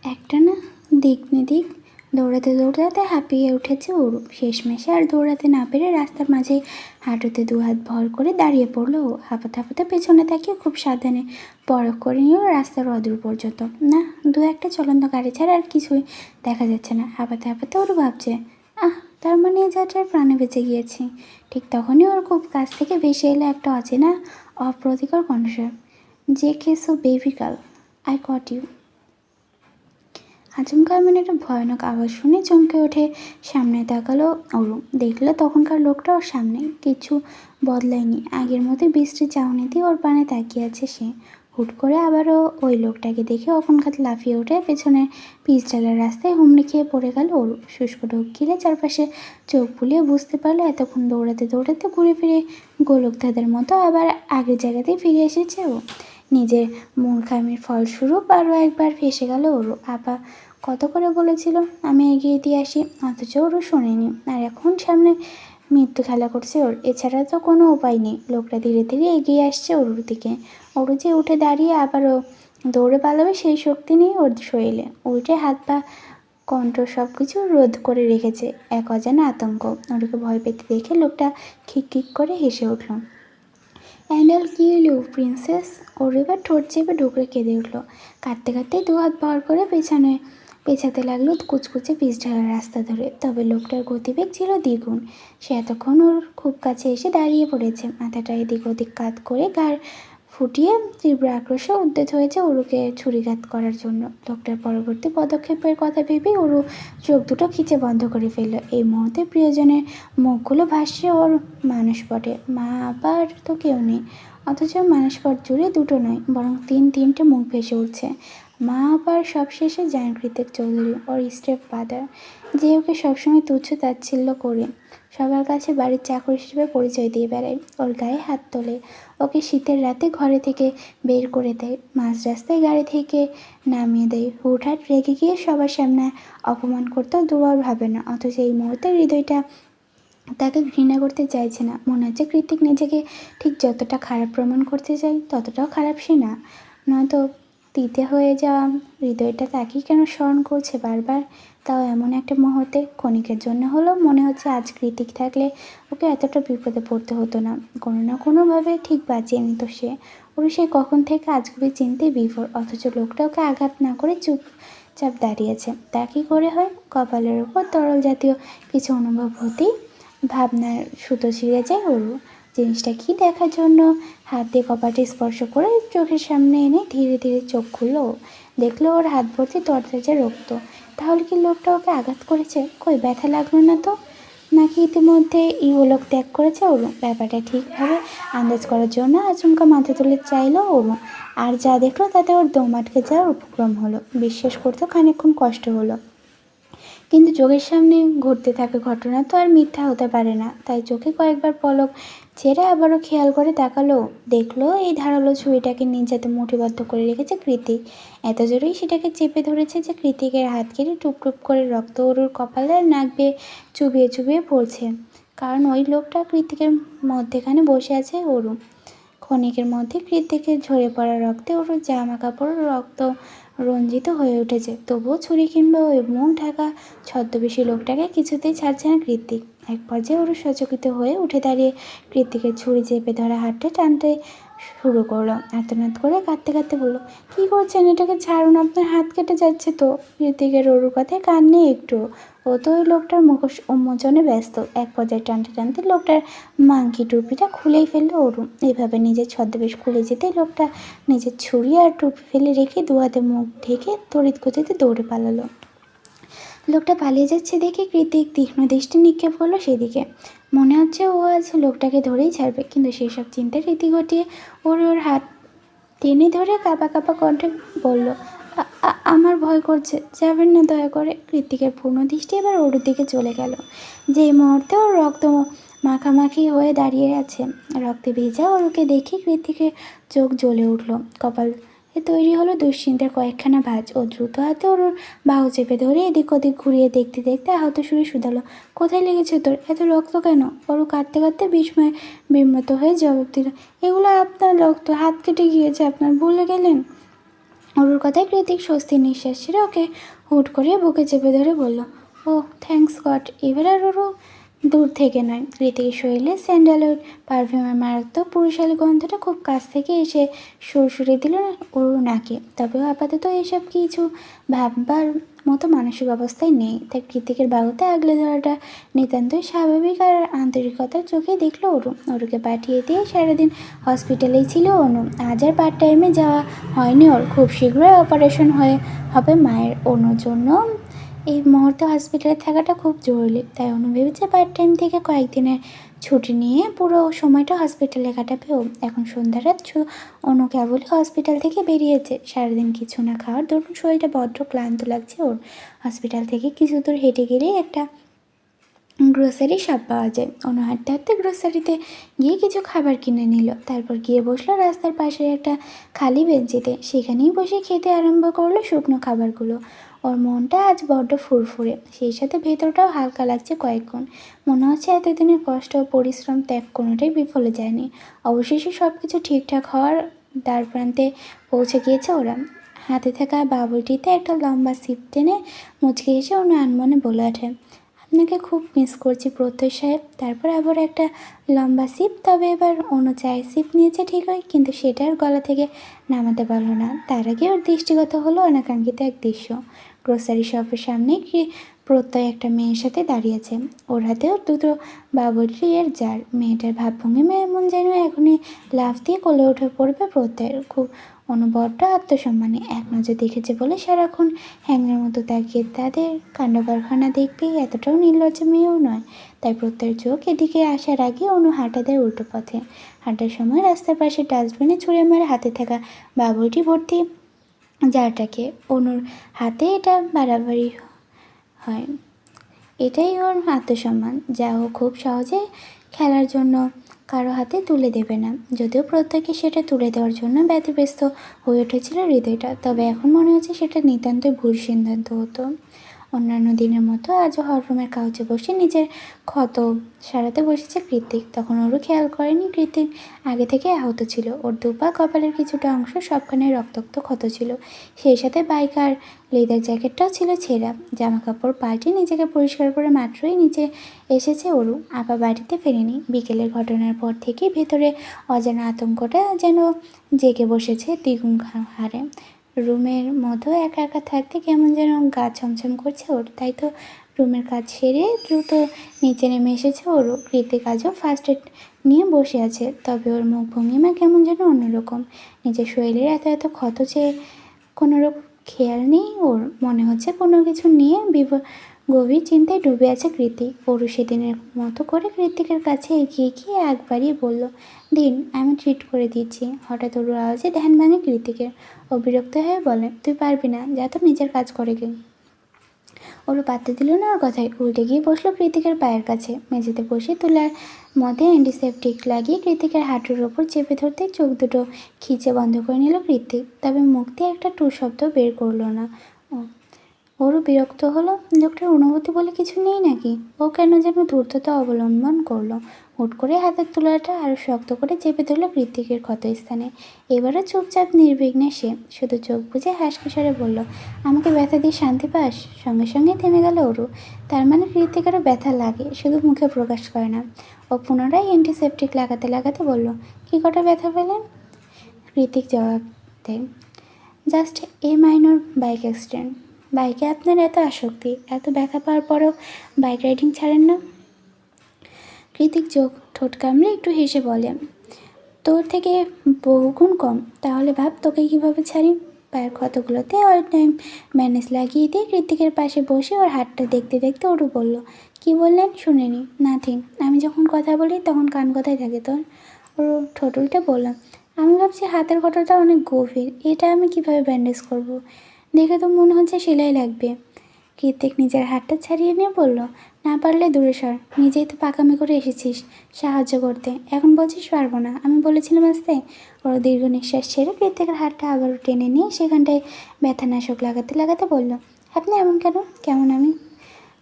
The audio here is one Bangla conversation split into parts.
একটা না দিক নিদিক দৌড়াতে দৌড়াতে হাঁপিয়ে উঠেছে অরু। শেষমেশে আর দৌড়াতে না পেরে রাস্তার মাঝে হাঁটুতে দুহাত ভর করে দাঁড়িয়ে পড়লো ও। হাঁপাতে হাঁপাতে পেছনে তাকিয়ে খুব সাবধানে পরখ করে নিল রাস্তার অদূর পর্যন্ত। না, দু একটা চলন্ত গাড়ি ছাড়া আর কিছুই দেখা যাচ্ছে না। হাঁপাতে হাঁপাতে ওরু ভাবছে, তার মানে এই যাত্রায় প্রাণে বেঁচে গিয়েছি। ঠিক তখনই ওর খুব কাছ থেকে ভেসে এলো একটা অচেনা অপ্রতিকর কণ্ঠস্বর। যে কেসো baby girl, I caught you. আচমকা এমন একটা ভয়ানক আওয়াজ শুনে চমকে ওঠে। সামনে তাকালো অরু, দেখলো তখনকার লোকটা ওর সামনে। কিছু বদলায়নি, আগের মতোই বৃষ্টির চাউনিতে ওর পানে তাকিয়ে আছে সে। হুট করে আবারও ওই লোকটাকে দেখে অকনখাত লাফিয়ে ওঠে পেছনে পিচ ঢালার রাস্তায় হুমড়ি খেয়ে পড়ে গেল অরু। শুষ্ক ঢোক গিলে চারপাশে চোখ বুলিয়ে বুঝতে পারলো এতক্ষণ দৌড়াতে দৌড়াতে ঘুরে ফিরে গোলকধাঁধার মতো আবার আগের জায়গাতেই ফিরে এসেছে ও। নিজের মূর্খামির ফলস্বরূপ আরও একবার ফেসে গেল ওরু। কত করে বলেছিল আমি এগিয়ে দিয়ে আসি, অথচ ওরও শোনেনি। আর এখন সামনে মৃত্যু খেলা করছে ওর, এছাড়া তো কোনো উপায় নেই। লোকটা ধীরে ধীরে এগিয়ে আসছে অরুর দিকে। অরু যে উঠে দাঁড়িয়ে আবারও দৌড়ে পালাবে সেই শক্তি নেই ওর শরীরে। উল্টে হাত পা কণ্ঠ সব কিছু রোধ করে রেখেছে এক অজানা আতঙ্ক। ওরকে ভয় পেতে দেখে লোকটা খিক খিক করে হেসে উঠল। অ্যান্ডেল কিল ইউ প্রিন্সেস। ওর এবার ঠোঁট চেপে ঢুকরে কেঁদে উঠল। কাঁদতে কাঁদতেই দু হাত ভর করে পেছাতে লাগলো কুচকুচে পিচ ঢালার রাস্তা ধরে। তবে লোকটার গতিবেগ ছিল দ্বিগুণ। সে এতক্ষণ ওর খুব কাছে এসে দাঁড়িয়ে পড়েছে, মাথাটা এদিক ওদিক কাত করে ঘাড় ফুটিয়ে তীব্র আক্রোশে উদ্যত হয়েছে ওরুকে ছুরিঘাত করার জন্য। লোকটার পরবর্তী পদক্ষেপের কথা ভেবেই ওরু চোখ দুটো খিচে বন্ধ করে ফেলল। এই মুহূর্তে প্রিয়জনের মুখগুলো ভাসছে ওর মানসপটে। মা আবার তো কেউ নেই, অথচ মানসপট জুড়ে দুটো নয় বরং তিনটে মুখ ভেসে উঠছে। মা আবার সবশেষে জাহাঙ্কৃতিক চৌধুরী, ওর স্টেপ ফাদার, যে ওকে সবসময় তুচ্ছ তাচ্ছিল্য করে সবার কাছে বাড়ির চাকর হিসেবে পরিচয় দিয়ে বেড়ায়, ওর গায়ে হাত তোলে, ওকে শীতের রাতে ঘরে থেকে বের করে দেয়, মাঝ রাস্তায় গাড়ি থেকে নামিয়ে দেয়, হুটহাট রেগে গিয়ে সবার সামনে অপমান করতেও দুবার ভাবে না। অথচ এই মুহূর্তে হৃদয়টা তাকে ঘৃণা করতে চাইছে না। মনে হচ্ছে কৃতিক নিজেকে ঠিক যতটা খারাপ প্রমাণ করতে চাই ততটাও খারাপ সে না। নয়তো তিতে হয়ে যাওয়া হৃদয়টা তাকেই কেন স্মরণ করছে বারবার, তাও এমন একটা মুহূর্তে। ক্ষণিকের জন্য হলেও মনে হচ্ছে আজ কৃতিক থাকলে ওকে এতটা বিপদে পড়তে হতো না। কোনো না কোনোভাবে ঠিক বাঁচিয়ে নিত সে। ওর সে কখন থেকে আজগুবি চিনতে বিভোর, অথচ লোকটা ওকে আঘাত না করে চুপচাপ দাঁড়িয়েছে। তা কী করে হয়? কপালের ওপর তরল জাতীয় কিছু অনুভব হতেই ভাবনার সুতো ছিঁড়ে যায় ওরু। জিনিসটা কি দেখার জন্য হাত দিয়ে কপালটি স্পর্শ করে চোখের সামনে এনে ধীরে ধীরে চোখ খুলল। দেখলো ওর হাত ভর্তি তরতাজা রক্ত। তাহলে কি লোকটা ওকে আঘাত করেছে? কই ব্যথা লাগলো না তো। নাকি ইতিমধ্যে ইহলোক ত্যাগ করেছে ওরু? ব্যাপারটা ঠিকভাবে আন্দাজ করার জন্য আচমকা মাথা তুলে চাইলো ওরু। আর যা দেখলো তাতে ওর দম আটকে যাওয়ার উপক্রম হলো। বিশ্বাস করতেও খানিকক্ষণ কষ্ট হলো, কিন্তু চোখের সামনে ঘটতে থাকা ঘটনা তো আর মিথ্যা হতে পারে না। তাই চোখে কয়েকবার পলক ছেড়ে আবারও খেয়াল করে তাকালো। দেখলো এই ধারালো ছুরিটাকে নিজাতে মুঠিবদ্ধ করে রেখেছে কৃতিক। এত জোরেই সেটাকে চেপে ধরেছে যে কৃতিকের হাত কেটে টুপ টুপ করে রক্ত ওরুর কপালে আর নাক বেয়ে চুবিয়ে চুবিয়ে পড়ছে। কারণ ওই লোকটা কৃতিকের মধ্যেখানে বসে আছে ওরু। ক্ষণিকের মধ্যে কৃতিকের ঝরে পড়া রক্তে ওরুর জামা কাপড় রক্ত রঞ্জিত হয়ে উঠেছে। তবুও ছুরি কিংবা ওই মুখ ঢাকা ছদ্মবেশী লোকটাকে কিছুতেই ছাড়ছে না কৃতিক। এক পর্যায়ে ওরু সচকিত হয়ে উঠে দাঁড়িয়ে কৃতিকের ছুরি চেপে ধরা হাতটা টানতে শুরু করলো। আর্তনাদ করে কাঁদতে কাঁদতে বলল, কী করছেন? এটাকে ছাড়ুন, আপনার হাত কেটে যাচ্ছে তো। কৃতিকের ওরুর কথায় কান নেই একটু। ও তো ওই লোকটার মুখোশ উন্মোচনে ব্যস্ত। এক পর্যায়ে টানতে টানতে লোকটার মাংকি টুপিটা খুলেই ফেললো ওরু। এইভাবে নিজের ছদ্মবেশ খুলে যেতেই লোকটা নিজের ছুরি আর টুপি ফেলে রেখে দু হাতে মুখ ঢেকে তড়িৎ গতিতে দৌড়ে পালালো। লোকটা পালিয়ে যাচ্ছে দেখে কৃতিক তীক্ষ্ণ দৃষ্টি নিক্ষেপ করলো সেদিকে। মনে হচ্ছে ও আজ লোকটাকে ধরেই ছাড়বে, কিন্তু সেসব চিন্তার রীতি ঘটিয়ে ওর হাত টেনে ধরে কাঁপা কাঁপা কণ্ঠে বলল, আমার ভয় করছে, যাবেন না দয়া করে। কৃতিকের পূর্ণ দৃষ্টি এবার ওর দিকে চলে গেল। যেই মুহূর্তে ওর রক্ত মাখামাখি হয়ে দাঁড়িয়ে আছে, রক্তে ভেজা ওরকে দেখে কৃতিকের চোখ জ্বলে উঠল। কপাল তৈরি হলো দুশ্চিন্তার কয়েকখানা ভাঁজ। ও দ্রুত হাতে ওর বাহু চেপে ধরে এদিক ওদিক ঘুরিয়ে দেখতে দেখতে আহত সুরে শুধালো, কোথায় লেগেছে তোর? এত রক্ত কেন? ওর কাঁদতে কাঁদতে বিস্ময়ে বিম্মত হয়ে জবাব দিল, এগুলো আপনার রক্ত, হাত কেটে গিয়েছে আপনার, ভুলে গেলেন? অরুর কথায় কৃতিক স্বস্তির নিঃশ্বাস ছেড়ে ওকে হুট করে বুকে চেপে ধরে বলল, ও থ্যাঙ্কস গড। এবার আর ওরও দূর থেকে নয়, কৃতিকের শরীরে স্যান্ডালউড পারফিউমের মারাত্মক পুরুষালী গন্ধটা খুব কাছ থেকে এসে সুরসুরে দিল ওর নাকে। তবেও আপাতত এসব কিছু ভাববার মতো মানসিক অবস্থায় নেই। তাই কৃতিকের বাহুতে আগলে ধরাটা নিতান্তই স্বাভাবিক আর আন্তরিকতার চোখে দেখলো অরু। অরুকে পাঠিয়ে দিয়ে সারাদিন হসপিটালেই ছিল অনু। আজ আর পার্ট টাইমে যাওয়া হয়নি ওর। খুব শীঘ্রই অপারেশন হবে মায়ের। অনুর জন্য এই মুহূর্তে হসপিটালে থাকাটা খুব জরুরি। তাই অনু ভেবেছে পার্ট টাইম থেকে কয়েকদিনের ছুটি নিয়ে পুরো সময়টা হসপিটালে কাটাবে ও। এখন সন্ধ্যা রাত অনু কেবলই হসপিটাল থেকে বেরিয়েছে। সারাদিন কিছু না খাওয়ার দরুন শরীরটা বড্ড ক্লান্ত লাগছে ওর। হসপিটাল থেকে কিছু দূর হেঁটে গেলেই একটা গ্রোসারি শপ পাওয়া যায়। অনু হাঁটতে হাঁটতে গ্রোসারিতে গিয়ে কিছু খাবার কিনে নিল। তারপর গিয়ে বসলো রাস্তার পাশে একটা খালি বেঞ্চিতে। সেখানেই বসে খেতে আরম্ভ করলো শুকনো খাবারগুলো। ওর মনটা আজ বড্ড ফুরফুরে, সেই সাথে ভেতরটাও হালকা লাগছে কয়েকগুণ। মনে হচ্ছে এতদিনের কষ্ট ও পরিশ্রম ত্যাগ কোনোটাই বিফলে যায়নি। অবশেষে সব কিছু ঠিকঠাক হওয়ার দ্বারপ্রান্তে পৌঁছে গিয়েছে ওরা। হাতে থাকা বাবুলটিতে একটা লম্বা সিপ টেনে মুচকে এসে অনু আনমনে বলে ওঠে, আপনাকে খুব মিস করছি প্রত্যয় সাহেব। তারপর আবার একটা লম্বা সিপ। তবে এবার অনু চায়ের সিপ নিয়েছে ঠিকই, কিন্তু সেটা আর গলা থেকে নামাতে পারল না। তার আগে ওর দৃষ্টিগত হলো অনাকাঙ্ক্ষিত এক দৃশ্য। গ্রোসারি শপের সামনে প্রত্যয় একটা মেয়ের সাথে দাঁড়িয়েছে। ওর হাতেও দুটো বাবুর্চি এর জার। মেয়েটার ভাবভঙ্গিমা এমন যেন এখনই লাফ দিয়ে কোলে উঠে পড়বে প্রত্যয়ের। খুব অনু বড্ড আত্মসম্মানে এক নজর দেখেছে বলে সারাক্ষণ হ্যাংয়ের মতো তাকিয়ে তাদের কাণ্ডকারখানা দেখবে এতটাও নির্লজ্জ মেয়েও নয়। তাই প্রত্যয়ের চোখ এদিকে আসার আগে অনু হাঁটা দেয় উল্টো পথে। হাঁটার সময় রাস্তার পাশে ডাস্টবিনে ছুঁড়ে মারা হাতে থাকা বাবুলটি ভর্তি জারটাকে অনুর হাতে এটা বাড়াবাড়ি হয়। এটাই ওর আত্মসম্মান, যা ও খুব সহজে খেলার জন্য কারো হাতে তুলে দেবে না। যদিও প্রত্যেকে সেটা তুলে দেওয়ার জন্য ব্যতিব্যস্ত হয়ে উঠেছিল হৃদয়টা, তবে এখন মনে হচ্ছে সেটা নিতান্তই ভুল সিদ্ধান্ত হতো। অন্যান্য দিনের মতো আজও হররুমের কাউচে বসে নিজের ক্ষত সারাতে বসেছে কৃতিক। তখন ওরও খেয়াল করেনি কৃতিক আগে থেকে আহত ছিল। ওর দুপা কপালের কিছুটা অংশ সবখানে রক্তাক্ত ক্ষত ছিল। সেই সাথে বাইক আর লেদার জ্যাকেটটাও ছিল ছেঁড়া। জামা কাপড় পাল্টে নিজেকে পরিষ্কার করে মাত্রই নিচে এসেছে অরু। আপা বাড়িতে ফেরেনি। বিকেলের ঘটনার পর থেকেই ভেতরে অজানা আতঙ্কটা যেন জেগে বসেছে দ্বিগুণ হারে। রুমের মধ্যে একা একা থাকতে কেমন যেন গা ছমছম করছে ওর। তাই তো রুমের কাজ সেরে দ্রুত নিচে নেমে এসেছে ওরও। কৃতিক আজও ফার্স্ট এড নিয়ে বসে আছে, তবে ওর মুখ ভঙ্গিমা কেমন যেন অন্যরকম। নিজের শরীরের এত এত ক্ষত চেয়ে কোনোরকম খেয়াল নেই ওর। মনে হচ্ছে কোনো কিছু নিয়ে গভীর চিন্তায় ডুবে আছে কৃতিক। অরু সেদিনের মতো করে কৃতিকের কাছে এগিয়ে গিয়ে আগ বাড়িয়ে বলল, দিন, আমি ট্রিট করে দিচ্ছি। হঠাৎ অরুর আওয়াজে ধ্যান ভাঙে কৃতিকের। ও বিরক্ত হয়ে বলে, তুই পারবি না, যা তো নিজের কাজ করে গে। ওরও পাত্তা দিল না ওর কথায়। উল্টে গিয়ে বসলো কৃতিকের পায়ের কাছে। মেঝেতে বসে তুলার মধ্যে অ্যান্টিসেপটিক লাগিয়ে কৃতিকের হাঁটুর ওপর চেপে ধরতে চোখ দুটো খিচে বন্ধ করে নিল কৃতিক। তবে মুখ দিয়ে একটা টু শব্দ বের করলো না ও। ওরও বিরক্ত হলো। লোকটার অনুভূতি বলে কিছু নেই নাকি? ও কেন যেন ধূর্ততা অবলম্বন করলো। হুট করে হাতের তুলাটা আরও শক্ত করে চেপে ধরলো কৃতিকের ক্ষতস্থানে। এবারও চুপচাপ নির্বিঘ্নে সে শুধু চোখ বুজে হাসকে স্বরে বলল, আমাকে ব্যথা দিয়ে শান্তি পাস? সঙ্গে সঙ্গে থেমে গেল ওরু। তার মানে কৃতিকেরও ব্যথা লাগে, শুধু মুখে প্রকাশ করে না। ও পুনরায় অ্যান্টিসেপটিক লাগাতে লাগাতে বলল, কী কটা ব্যথা পেলেন? কৃতিক জবাব দেয়, just a minor bike accident. বাইকে আপনার এত আসক্তি, এত ব্যথা পাওয়ার পরেও বাইক রাইডিং ছাড়েন না? কৃতিক চোখ ঠোঁট কামড়ে একটু হেসে বলে, তোর থেকে বহুগুণ কম। তাহলে ভাব তোকে কীভাবে ছাড়ি। পায়ের ক্ষতগুলোতে অল টাইম ব্যান্ডেজ লাগিয়ে দিয়ে কৃতিকের পাশে বসে ওর হাতটা দেখতে দেখতে ওরু বলল, কি বললেন শুনিনি? নাথিং। আমি যখন কথা বলি তখন কান কোথায় থাকে তোর? ওর ঠোঁট উল্টে বললাম, আমি ভাবছি হাতের ক্ষতটা অনেক গভীর, এটা আমি কিভাবে ব্যান্ডেজ করব? দেখে তো মনে হচ্ছে সেলাই লাগবে। কৃতিক নিজের হাতটা ছাড়িয়ে নিয়ে বলল, না পারলে দূরে সর। নিজেই তো পাকামি করে এসেছিস সাহায্য করতে, এখন বলছিস পারবো না। আমি বলেছিলাম আসতে। ওর দীর্ঘ নিঃশ্বাস ছেড়ে কৃতিকের হাতটা আবারও টেনে নিয়ে সেখানটায় ব্যথানাশক লাগাতে লাগাতে বলল, আপনি এমন কেন? কেমন আমি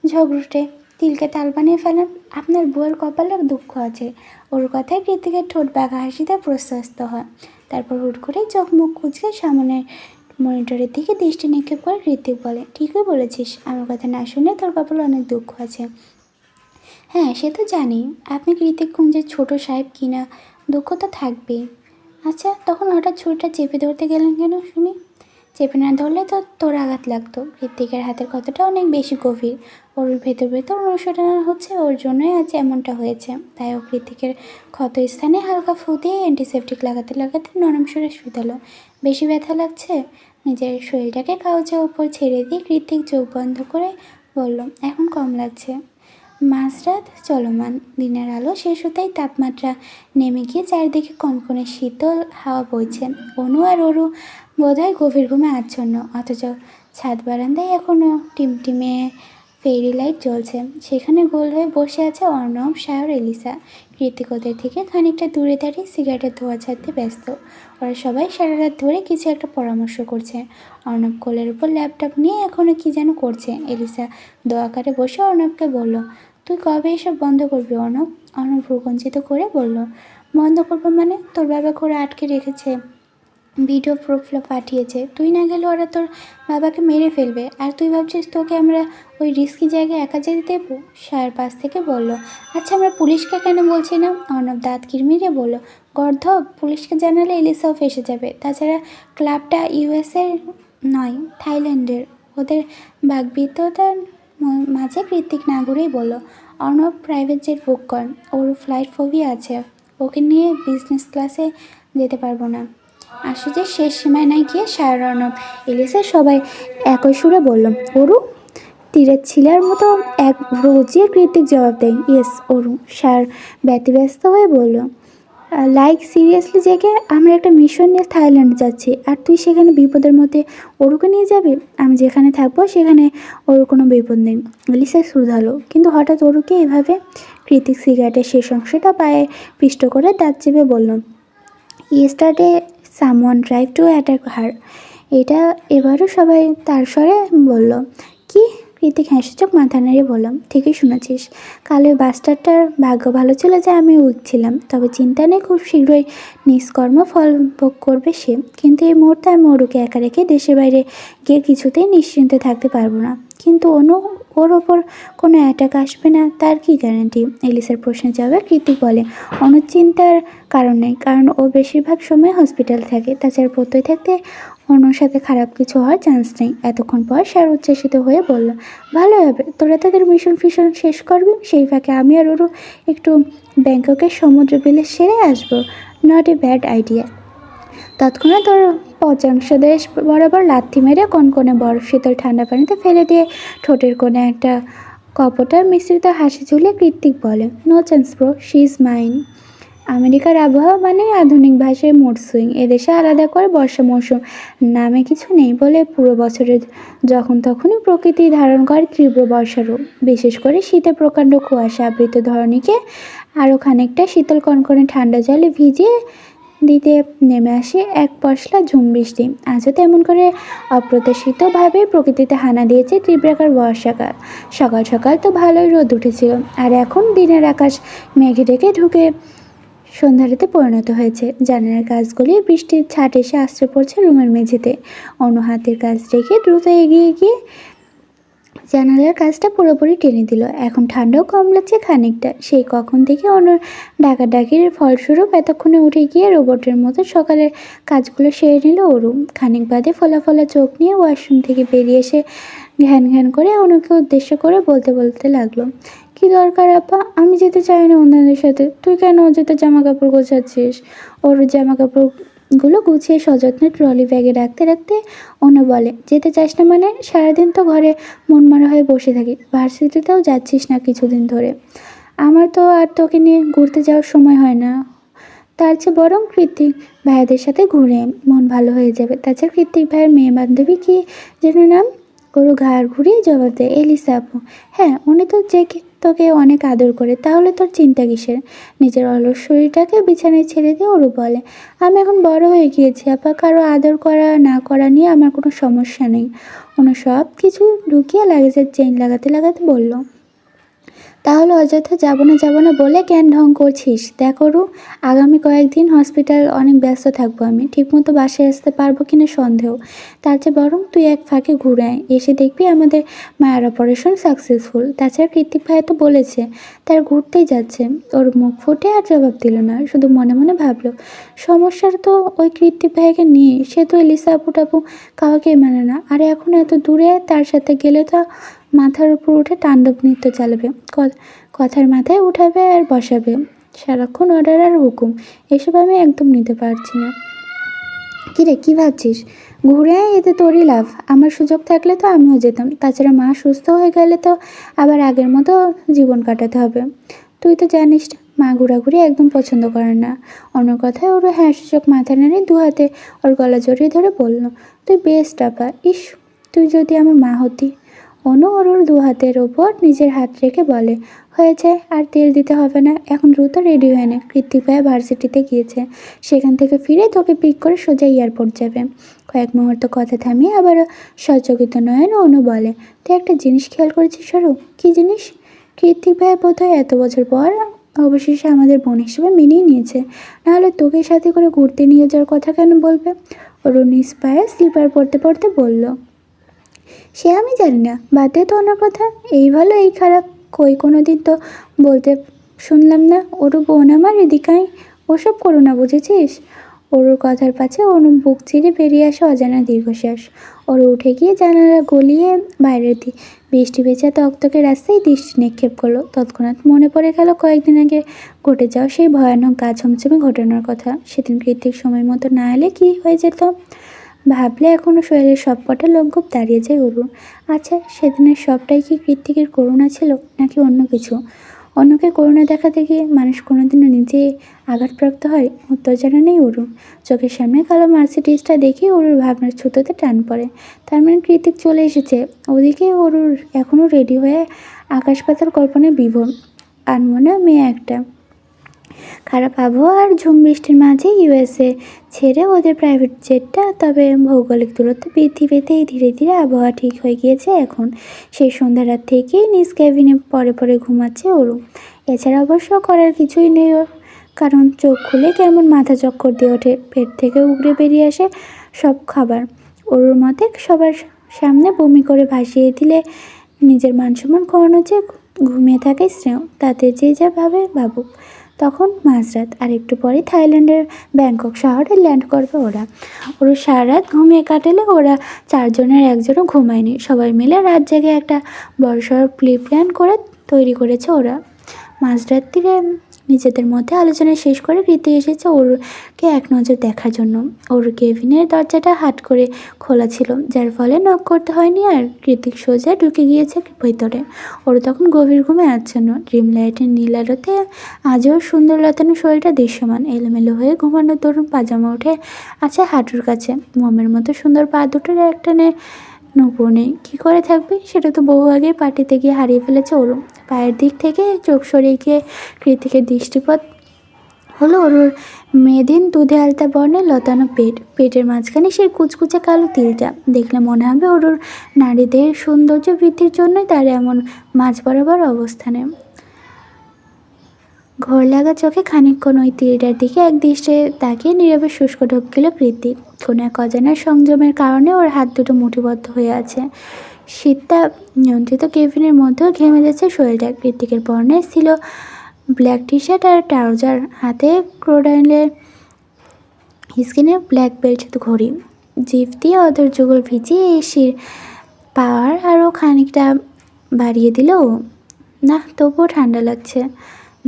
ঝগড়ুটে? তিলকে তাল বানিয়ে ফেলেন। আপনার বউয়ের কপালে দুঃখ আছে। ওর কথায় কৃতিকের ঠোঁট বাঁকা হাসিতে প্রশস্ত হয়। তারপর হুট করে চোখ মুখ কুচকে সামনের মনিটরের দিকে দৃষ্টি নিক্ষেপ করে ঋত্বিক বলে, ঠিকই বলেছিস, আমার কথা না শুনে তোর কপালে অনেক দুঃখ আছে। হ্যাঁ সে তো জানি, আপনি কৃতিককুঞ্জের ছোট সাহেব কিনা, দুঃখ তো থাকবেই। আচ্ছা তখন হঠাৎ ছুরিটা চেপে ধরতে গেলেন কেন শুনি? চেপে না ধরলে তো তোর আঘাত লাগতো। ঋত্বিকের হাতের কথাটা অনেক বেশি গভীর। ওর ভেতর ভেতর অনুশোচনা হচ্ছে, ওর জন্যই আজ এমনটা হয়েছে। তাই ও ঋত্বিকের ক্ষত স্থানে হালকা ফু দিয়ে অ্যান্টিসেপটিক লাগাতে লাগাতে নরম সুরে শুধালো, বেশি ব্যথা লাগছে? নিজের শরীরটাকে কাগজের ওপর ছেড়ে দিয়ে ঋত্বিক চোখ বন্ধ করে বলল, এখন কম লাগছে। মাঝরাত চলমান, দিনের আলো শেষ হতেই তাপমাত্রা নেমে গিয়ে চারিদিকে কনকনে শীতল হাওয়া বইছে। অনু আর অরু বোধহয় গভীর ঘুমে আচ্ছন্ন, অথচ ছাদ বারান্দায় এখনও টিমটিমে ফেরি লাইট জ্বলছে। সেখানে গোল হয়ে বসে আছে অর্ণব, সায়র, এলিসা। কৃতিক ওদের থেকে খানিকটা দূরে দাঁড়িয়ে সিগারেটের ধোঁয়া ছাড়তে ব্যস্ত। ওরা সবাই সারা রাত ধরে কিছু একটা পরামর্শ করছে। অর্ণব কোলের উপর ল্যাপটপ নিয়ে এখনও কি যেন করছে। এলিসা দোয়াকারে বসে অর্ণবকে বলল, তুই কবে এসব বন্ধ করবি অর্ণব? অর্ণব ভ্রুকুঞ্চিত করে বলল, বন্ধ করবো মানে? তোর বাবা ঘরে আটকে রেখেছে, ভিডিও প্রুফগুলো পাঠিয়েছে। তুই না গেলে ওরা তোর বাবাকে মেরে ফেলবে। আর তুই ভাবছিস তোকে আমরা ওই রিস্কি জায়গায় একা যেতে দেবো? সায়ের পাশ থেকে বলল, আচ্ছা আমরা পুলিশকে কেন বলছি না? অর্ণব দাঁত কিরমিরে বলল, গর্ধব, পুলিশকে জানালে এলিসাও ফেসে যাবে। তাছাড়া ক্লাবটা ইউএসের নয়, থাইল্যান্ডের। ওদের বাকবিততার মাঝে কৃতিক না ঘুরেই বলল, অর্ণব প্রাইভেট জেট বুক কর, ওর ফ্লাইট ফোবিয়া আছে, ওকে নিয়ে বিজনেস ক্লাসে যেতে পারবো না। আশুজের শেষ সীমানায় গিয়ে সায়র, অর্ণব, এলিসা সবাই একই সুরে বলল, অরু? তীরের ছিলার মতো এক রোজিয়ে কৃতিক জবাব দেয়, ইয়েস অরু। সায়র ব্যতিব্যস্ত হয়ে বলল, লাইক সিরিয়াসলি জেগে, আমরা একটা মিশন নিয়ে থাইল্যান্ড যাচ্ছি আর তুই সেখানে বিপদের মধ্যে অরুকে নিয়ে যাবি? আমি যেখানে থাকবো সেখানে ওর কোনো বিপদ নেই। এলিসা শুধালো, কিন্তু হঠাৎ অরুকে এভাবে? কৃতিক সিগারেটের শেষ অংশটা পায়ে পিষ্ট করে দাঁত চেপে বলল, yesterday someone drive to attack her. এটা এবারও সবাই তার স্বরে বলল। কি? কৃতিক হেসে চোখ মাথা নাড়িয়ে বললাম, ঠিকই শুনেছিস। কাল ওই বাস্টারটার ভাগ্য ভালো ছিল যে আমি উইক ছিলাম। তবে চিন্তা নেই, খুব শীঘ্রই নিষ্কর্ম ফল ভোগ করবে সে। কিন্তু এই মুহূর্তে আমি অরুকে একা রেখে দেশের বাইরে গিয়ে কিছুতেই নিশ্চিন্তে থাকতে পারবো না। কিন্তু অনু, ওর ওপর কোনো অ্যাটাক আসবে না তার কি গ্যারান্টি? এলিসার প্রশ্নের জবাবে কৃতিক বলে, অনুচিন্তার কারণ নেই, কারণ ও বেশিরভাগ সময় হসপিটালে থাকে। তাছাড়া প্রত্যয় থাকতে অনুর সাথে খারাপ কিছু হওয়ার চান্স নেই। এতক্ষণ পর স্যার উচ্ছ্বাসিত হয়ে বলল, ভালো হবে, তোরা তাদের মিশন ফিশন শেষ করবি, সেই ফাঁকে আমি আর ওরও একটু ব্যাংককের সমুদ্র বিলে সেরে আসবো। Not a bad idea. তৎক্ষণাৎ ওর পচাংশদেশ বরাবর লাথি মেরে কনকনে বরফ শীতল ঠান্ডা পানিতে ফেলে দিয়ে ঠোঁটের কোণে একটা কপটার মিশ্রিত হাসি ঝুলে কৃতিক বলে, no chance bro, she is mine. আমেরিকার আবহাওয়া মানে আধুনিক ভাষায় মুড সুইং। এদেশে আলাদা করে বর্ষা মৌসুম নামে কিছু নেই বলে পুরো বছরে যখন তখনই প্রকৃতি ধারণ করে তীব্র বর্ষারূপ। বিশেষ করে শীতে প্রকাণ্ড কুয়াশা আবৃত ধরণীকে আরও খানিকটা শীতল কনকনে ঠান্ডা জলে ভিজিয়ে দিতে নেমে আসে এক পশলা ঝুম বৃষ্টি। আজও তেমন করে অপ্রত্যাশিতভাবে প্রকৃতিতে হানা দিয়েছে তীব্রাকার বর্ষাকাল। সকাল সকাল তো ভালোই রোদ উঠেছিল, আর এখন দিনের আকাশ মেঘে ঢেকে ঢুকে সন্ধ্যারাতে পরিণত হয়েছে। জানালার কাজগুলি বৃষ্টির ছাট এসে আশ্রয় পড়ছে রুমের মেঝেতে। অন্য হাতের কাজ রেখে দ্রুত এগিয়ে গিয়ে জানালার কাজটা পুরোপুরি টেনে দিল। এখন ঠান্ডাও কম লাগছে খানিকটা। সেই কখন থেকে অনুর ডাকাডাকির ফলস্বরূপ এতক্ষণে উঠে গিয়ে রোবটের মতো সকালের কাজগুলো সেরে নিল অরু। খানিক বাদে ফোলা ফোলা চোখ নিয়ে ওয়াশরুম থেকে বেরিয়ে এসে ঘ্যান ঘ্যান করে অনুকে উদ্দেশ্য করে বলতে বলতে লাগলো, কি দরকার আপা? আমি যেতে চাই না অন্যদের সাথে। তুই কেন অযথা জামা কাপড় গোছাচ্ছিস? ওর জামা কাপড়গুলো গুছিয়ে সযত্নে ট্রলি ব্যাগে রাখতে রাখতে অনু বলে, যেতে চাস না মানে? সারাদিন তো ঘরে মনমরা হয়ে বসে থাকি, ভার্সিটিতেও যাচ্ছিস না কিছুদিন ধরে। আমার তো আর তোকে নিয়ে ঘুরতে যাওয়ার সময় হয় না। তার চেয়ে বরং কৃতিক ভাইয়াদের সাথে ঘুরে মন ভালো হয়ে যাবে। তাছাড়া কৃতিক ভাইয়ের মেয়ে বান্ধবী কি যেন নাম? গরু ঘাড় ঘুরিয়ে জবাব দেয়, এলিসা আপু। হ্যাঁ, উনি তো যে তোকে অনেক আদর করে, তাহলে তোর চিন্তা কিসের? নিজের অলস শরীরটাকে বিছানায় ছেড়ে দিয়ে ওরু বলে, আমি এখন বড় হয়ে গিয়েছি আপা, কারো আদর করা না করা নিয়ে আমার কোনো সমস্যা নেই। অনু সব কিছু ঢুকিয়ে লাগেজের চেইন লাগাতে লাগাতে বলল, তাহলে অযথা যাব না বলে জ্ঞান ঢং করছিস। দেখ ওরু, আগামী কয়েকদিন হসপিটাল অনেক ব্যস্ত থাকবো, আমি ঠিকমতো বাসায় আসতে পারবো কিনা সন্দেহ। তার চেয়ে বরং তুই এক ফাঁকে ঘুরে আয়, এসে দেখবি আমাদের মায়ের অপারেশন সাকসেসফুল। তাছাড়া কৃতিক ভাই তো বলেছে তার ঘুরতেই যাচ্ছে। ওর মুখ ফুটে আর জবাব দিল না, শুধু মনে মনে ভাবলো সমস্যাটা তো ওই কৃতিক ভাইকে নিয়ে। সে তো লিসা আপু টাপু কাউকেই মানে না, আর এখন এত দূরে তার সাথে গেলে তো মাথার উপর উঠে তাণ্ডব নৃত্য চালাবে, কথার মাথায় উঠাবে আর বসাবে, সারাক্ষণ অর্ডার আর হুকুম। এসব আমি একদম নিতে পারছি না। কিরে, কি ভাবছিস? ঘুরে আয়, এতে তোরই লাভ। আমার সুযোগ থাকলে তো আমিও যেতাম। তাছাড়া মা সুস্থ হয়ে গেলে তো আবার আগের মতো জীবন কাটাতে হবে। তুই তো জানিস মা ঘোরাঘুরি একদম পছন্দ করেন না। অন্য কথায় ওর হ্যাঁ সূচক মাথা নেড়ে দু হাতে ওর গলা জড়িয়ে ধরে বলল, তুই বেস্ট আপা। ইস, তুই যদি আমার মা হতি। অনু ওর দু হাতের ওপর নিজের হাত রেখে বলে, হয়েছে, আর তেল দিতে হবে না, এখন দ্রুত রেডি হয়ে নে। কৃত্তিক ভাইয়া ভার্সিটিতে গিয়েছে, সেখান থেকে ফিরে তোকে পিক করে সোজা এয়ারপোর্ট যাবে। কয়েক মুহূর্ত কথা থামিয়ে আবার সচকিত নয়ন অনু বলে, তুই একটা জিনিস খেয়াল করেছিস সরু? কি জিনিস? কৃত্তিক ভাইয়া বোধহয় এত বছর পর অবশেষে আমাদের বোন হিসেবে মেনেই নিয়েছে, নাহলে তোকে সাথে করে ঘুরতে নিয়ে যাওয়ার কথা কেন বলবে? অরুণ নিজ পায়ে স্লিপার পরতে পরতে বলল, সে আমি জানি না, বাদ দে তো ওনার কথা। এই ভালো এই খারাপ, কই কোনো দিন তো বলতে শুনলাম না। ওরও বোন আমার, এদিকায় ওসব করো না, বুঝেছিস? ওরুর কথার পাছে অনু বুক চিরে বেরিয়ে আসে অজানা দীর্ঘশ্বাস। ওরু উঠে গিয়ে জানালা গলিয়ে বাইরের বৃষ্টি ভেজা তকতকে রাস্তায় দৃষ্টি নিক্ষেপ করলো। তৎক্ষণাৎ মনে পড়ে গেল কয়েকদিন আগে ঘটে যাওয়া সেই ভয়ানক গা ছমছমে ঘটনার কথা। সেদিন কৃত্তিক সময় মতো না এলে কী হয়ে যেত? ভাবলে এখনও শরীরের সবকটা লোমকূপ দাঁড়িয়ে যায় অরুর। আচ্ছা, সেদিনের সবটাই কি কৃত্তিকের করুণা ছিল, নাকি অন্য কিছু? অন্যকে করুণা দেখাতে গিয়ে মানুষ কোনোদিনও নিজে আঘাতপ্রাপ্ত হয়? উত্তর জানা নেই অরুর। চোখের সামনে কালো মার্সিডিজটা দেখে অরুর ভাবনার ছুতোতে টান পড়ে। তার মানে কৃত্তিক চলে এসেছে। ওদিকে অরুর এখনও রেডি হয়ে আকাশ পাতাল কল্পনায় বিভোর। আনমনা মেয়ে একটা। খারাপ আবহাওয়া আর ঝুম বৃষ্টির মাঝে ইউএসএ ছেড়ে ওদের প্রাইভেট জেটটা। তবে ভৌগোলিক দূরত্ব বৃদ্ধি পেতেই ধীরে ধীরে আবহাওয়া ঠিক হয়ে গিয়েছে এখন। সেই সন্ধ্যা রাত থেকেই নিজ কেবিনে পরে পরে ঘুমাচ্ছে অরু। এছাড়া অবশ্য করার কিছুই নেই ওর, কারণ চোখ খুলে কেমন মাথা চক্কর দিয়ে ওঠে, পেট থেকে উগড়ে বেরিয়ে আসে সব খাবার। অরুর মতে সবার সামনে বমি করে ভাসিয়ে দিলে নিজের মানসম্মান খোয়ানো যে ঘুমিয়ে থাকে স্নেহ, তাতে যে যা ভাবে ভাবুক। তখন মাঝরাত, আর একটু পরে থাইল্যান্ডের ব্যাংকক শহরে ল্যান্ড করবে ওরা। ওরা সারা রাত ঘুমিয়ে কাটালে ওরা চারজনের একজনও ঘুমায়নি। সবাই মিলে রাত জেগে একটা বড়সড় প্ল্যান করে তৈরি করেছে ওরা। মাঝরাত্রিরে নিজেদের মধ্যে আলোচনা শেষ করে রীতি এসেছে ওরকে এক নজর দেখার জন্য। ওর কেবিনের দরজাটা হাট করে খোলা ছিল, যার ফলে নক করতে হয়নি আর। কৃতিক সোজা ঢুকে গিয়েছে ভেতরে। ওর তখন গভীর ঘুমে আচ্ছন্ন। ড্রিম লাইটের নীল আলোতে আজও সুন্দর লতানো শরীরটা দৃশ্যমান। এলোমেলো হয়ে ঘুমানোর তরুণ পাজামা উঠে আছে হাঁটুর কাছে। মোমের মতো সুন্দর পা দুটোর একটানে নূপুর নেই। কী করে থাকবে? সেটা তো বহু আগে পার্টিতে গিয়ে হারিয়ে ফেলেছে ওরু। পায়ের দিক থেকে চোখ সরিয়ে গিয়ে কৃতিকের দৃষ্টিপথ হলো ওরুর মেয়েদিন দুধে আলতা বর্ণের লতানো পেট। পেটের মাঝখানে সেই কুচকুচে কালো তিলটা দেখলে মনে হবে ওরুর নারীদের সৌন্দর্য বৃদ্ধির জন্যই তার এমন মাঝ বরাবর অবস্থানে। ঘোর লাগা চোখে খানিকক্ষণ ওই তীরটার দিকে এক দৃষ্টে তাকিয়ে নীরবে শুষ্ক ঢোক গেল কৃতিক। কোনো এক অজানা সংযমের কারণে ওর হাত দুটো মুঠিবদ্ধ হয়ে আছে। শীতটা নিয়ন্ত্রিত কেবিনের মধ্যেও ঘেমে যাচ্ছে শরীরটা। কৃতিকের পরনে ছিল ব্ল্যাক টি শার্ট আর ট্রাউজার, হাতে ক্রোডাইলের স্কিনের ব্ল্যাক বেল্ট ঘড়ি। জিভ দিয়ে অধর যুগল ভিজিয়ে এসির পাওয়ার আরও খানিকটা বাড়িয়ে দিল। না, তবুও ঠান্ডা লাগছে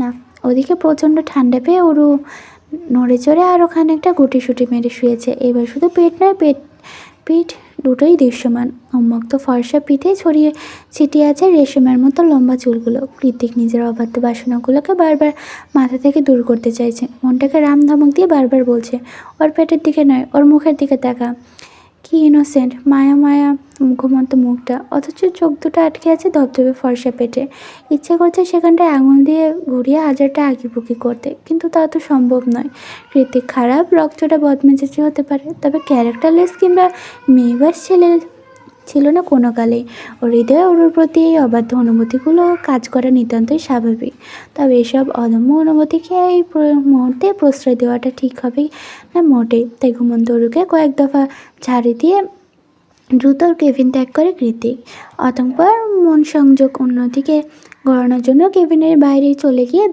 না। ওদিকে প্রচণ্ড ঠান্ডা পেয়ে ওরু নড়ে চড়ে আরও খানিকটা গুটিসুটি মেরে শুয়েছে। এবার শুধু পেট নয়, পিঠ দুটোই দৃশ্যমান। উন্মুক্ত ফর্সা পিঠে ছড়িয়ে ছিটিয়ে আছে রেশমের মতো লম্বা চুলগুলো। কৃতিক নিজের অবাধ্য বাসনাগুলোকে বারবার মাথা থেকে দূর করতে চাইছে। মনটাকে রাম ধমক দিয়ে বারবার বলছে, ওর পেটের দিকে নয়, ওর মুখের দিকে তাকা। কি ইনোসেন্ট মায়া মায়া ঘুমন্ত মুখটা, অথচ চোখ দুটো আটকে আছে ধবধবে ফর্সা পেটে। ইচ্ছে করছে সেখানটায় আঙুল দিয়ে ঘুরিয়ে হাজারটা আঁকিবুকি করতে, কিন্তু তা তো সম্ভব নয়। কৃতিক খারাপ রক্তটা বদমেজাজি হতে পারে, তবে ক্যারেক্টারলেস কিংবা মেয়েবাস ছেলে ছিল না কোনো কালেই। ওর হৃদয়ে ওর প্রতি এই অবাধ্য অনুভূতিগুলো কাজ করা নিতান্তই স্বাভাবিক। তবে এসব অদম্য অনুভূতিকে এই মুহূর্তে প্রশ্রয় দেওয়াটা ঠিক হবে না মোটেই। তাই ঘুমন্ত অরুকে কয়েক দফা ঝাড়ি দিয়ে দ্রুত কেবিন ত্যাগ করে কৃতিক। অতঃপর মন সংযোগ অন্যদিকে ঘোরানোর জন্য কেবিনের বাইরে চলে গিয়ে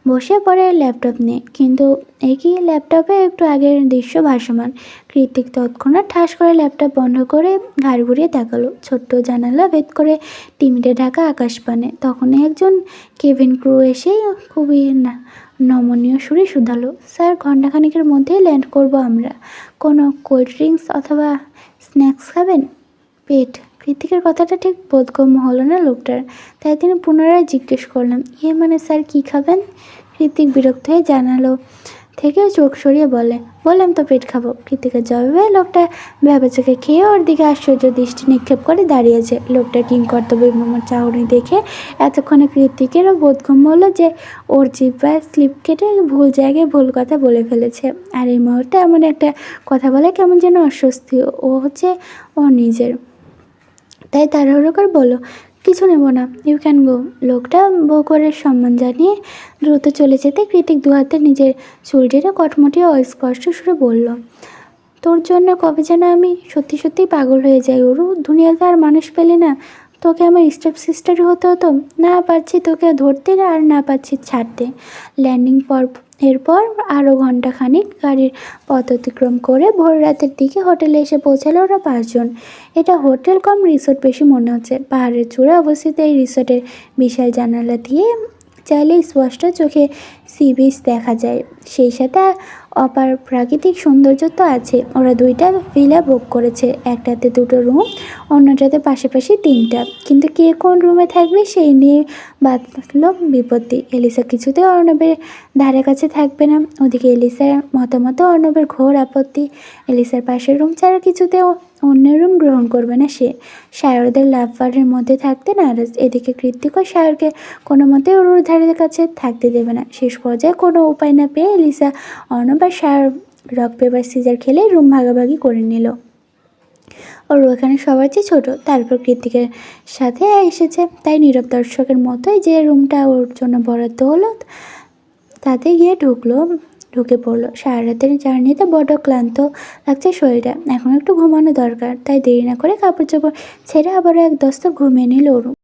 বসে পড়ে ল্যাপটপ নিয়ে। কিন্তু একই ল্যাপটপে একটু আগের দৃশ্য ভাসমান। কৃতিক তৎক্ষণাৎ ঠাস করে ল্যাপটপ বন্ধ করে ঘাড় ঘুরিয়ে তাকালো। ছোট্ট জানালা ভেদ করে টিমিটে ঢাকা আকাশপানে। তখনই একজন কেবিন ক্রু এসে খুবই নমনীয় সুরে শুধালো, স্যার ঘণ্টাখানেকের মধ্যেই ল্যান্ড করব আমরা। কোনো কোল্ড ড্রিঙ্কস অথবা স্ন্যাক্স খাবেন? পেট। কৃতিকের কথাটা ঠিক বোধগম্য হলো না লোকটার। তাই তিনি পুনরায় জিজ্ঞেস করলেন, মানে স্যার কী খাবেন? কৃতিক বিরক্ত হয়ে জানালো থেকেও চোখ সরিয়ে বললাম তো পেট খাবো। কৃতিকের জবাবে লোকটা ভেবেচোখে খেয়ে ওর দিকে আশ্চর্য দৃষ্টি নিক্ষেপ করে দাঁড়িয়েছে। লোকটার কিংকর্তব্যবিমূঢ় চাহনি দেখে এতক্ষণে কৃতিকেরও বোধগম্য হলো যে ওর জিহ্বায় স্লিপ কেটে ভুল জায়গায় ভুল কথা বলে ফেলেছে। আর এই মুহূর্তে এমন একটা কথা বলে কেমন যেন অস্বস্তি ও হচ্ছে ও নিজের। তাই তাড়াহুড়ো করে বলল, কিছু নেব না, ইউ ক্যান গো। লোকটা বউ করে সম্মান জানিয়ে দ্রুত চলে যেতে কৃতিক দু হাতে নিজের চুল টেনে কটমটি অস্পষ্ট সুরে বলল, তোর জন্য কবে যেন আমি সত্যি সত্যিই পাগল হয়ে যাই ওরু। দুনিয়াতে আর মানুষ পেলে না তোকে আমার স্টেপ সিস্টারই হতে হতো। না পারছি তোকে ধরতে আর না পারছি ছাড়তে। ল্যান্ডিং এরপর আরও ঘণ্টাখানিক গাড়ির পথ অতিক্রম করে ভোর রাতের দিকে হোটেলে এসে পৌঁছালো ওরা 5 জন। এটা হোটেল কম রিসোর্ট বেশি মনে হচ্ছে। পাহাড়ের চূড়ায় অবস্থিত এই রিসোর্টের বিশাল জানালা দিয়ে চাইলে স্পষ্ট চোখে সি বিচ দেখা যায়। সেই সাথে অপার প্রাকৃতিক সৌন্দর্য তো আছে। ওরা 2টা ভিলা বুক করেছে, একটাতে 2টো রুম, অন্যটাতে পাশাপাশি 3টা। কিন্তু কে কোন রুমে থাকবে সেই নিয়ে বাঁধল বিপত্তি। এলিসা কিছুতেই অর্ণবের ধারে কাছে থাকবে না। ওদিকে এলিসার মতামতে অর্ণবের ঘোর আপত্তি। এলিসার পাশের রুম ছাড়া কিছুতেও অন্যের রুম গ্রহণ করবে না সে। সায়রদের লাভবারের মধ্যে থাকতে নারাজ। এদিকে কৃতিকও সায়রকে কোনো মতে ওর ধারের কাছে থাকতে দেবে না। শেষ পর্যায়ে কোনো উপায় না পেয়ে এলিসা অর্ণব আর সায়র রক পেপার সিজার খেলে রুম ভাগাভাগি করে নিল। ওর এখানে সবার চেয়ে ছোটো, তারপর কৃতিকের সাথে এসেছে, তাই নীরব দর্শকের মতোই যে রুমটা ওর জন্য বরাদ্দ হলো তাতে গিয়ে ঢুকে পড়লো। সারা রাতের জার্নিতে বড্ড ক্লান্ত লাগছে শরীরটা, এখন একটু ঘুমানো দরকার। তাই দেরি না করে কাপড় চোপড় ছেড়ে আবারও এক দস্ত ঘুমিয়ে নিল ওর।